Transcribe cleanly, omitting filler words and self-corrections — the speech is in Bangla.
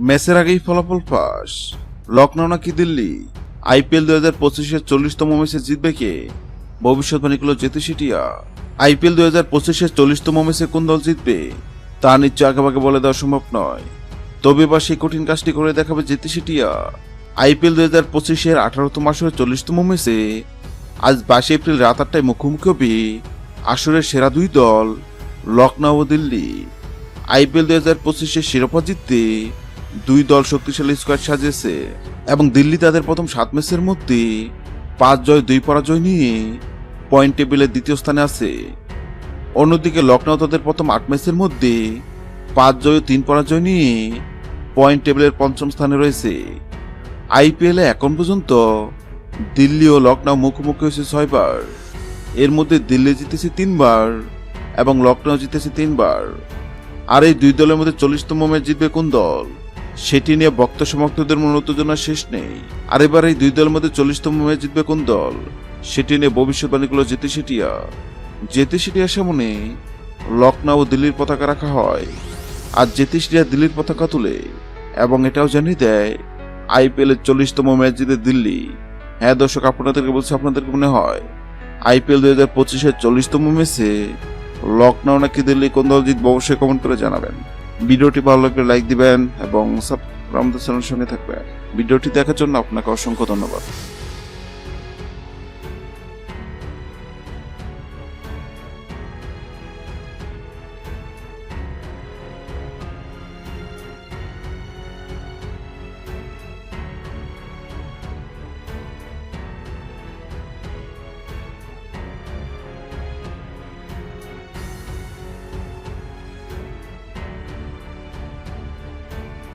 ম্যাচের আগেই ফলাফল ফাঁস। লখনৌ নাকি দিল্লি? আইপিএল 2025-এর 40তম ম্যাচে জিতবে কে? ভবিষ্যৎবাণী করল জেতি সেটিয়া। আইপিএল 2025-এর 40তম ম্যাচে কোন দল জিতবে তা নিশ্চয় আগেভাগে বলে দেওয়া সম্ভব নয়। তবে এবার সেই কঠিন কাজটি করে দেখাবে জেতি সেটিয়া। আইপিএল 2025-এর 18তম আসরের 40তম ম্যাচে আজ 22 এপ্রিল রাত 8টায় মুখোমুখি হবে আসরের সেরা দুই দল লখনৌ ও দিল্লি। আইপিএল 2025-এর শিরোপা জিততে দুই দল শক্তিশালী স্কোয়াড সাজিয়েছে এবং দিল্লি তাদের প্রথম 7 ম্যাচের মধ্যে 5 জয় 2 পরাজয় নিয়ে পয়েন্ট টেবিলের দ্বিতীয় স্থানে আছে। অন্যদিকে লখনৌ তাদের প্রথম 8 ম্যাচের মধ্যে 5 জয় ও 3 পরাজয় নিয়ে পয়েন্ট টেবিলের পঞ্চম স্থানে রয়েছে। আইপিএলে এখন পর্যন্ত দিল্লি ও লখনৌ মুখোমুখি হয়েছে 6 বার। এর মধ্যে দিল্লি জিতেছে 3 বার এবং লখনৌ জিতেছে 3 বার। আর এই দুই দলের মধ্যে 40তম ম্যাচ জিতবে কোন দল সেটি নিয়ে ভক্ত সমর্থকদের মনে উত্তেজনা শেষ নেই। আর এবার এই দুই দলের মধ্যে 40তম ম্যাচ জিতবে কোন দল সেটি নিয়ে ভবিষ্যৎবাণী করল জেতি সেটিয়া। জেতি সেটিয়ার সামনে লখনৌ ও দিল্লির পতাকা রাখা হয় আর জেতি সেটিয়া দিল্লির পতাকা তুলে এবং এটাও জানিয়ে দেয় আইপিএলের 40তম ম্যাচ জিতে দিল্লি। হ্যাঁ দর্শক, আপনাদেরকে বলছি, আপনাদেরকে মনে হয় আইপিএল 2025-এর 40তম ম্যাচে লখনৌ নাকি দিল্লি কোন দল জিতবে অবশ্যই কমেন্ট করে জানাবেন। ভিডিওটি ভালো লাগলে লাইক দিবেন এবং আমাদের চ্যানেলের সঙ্গে থাকবেন। ভিডিওটি দেখার জন্য আপনাকে অসংখ্য ধন্যবাদ।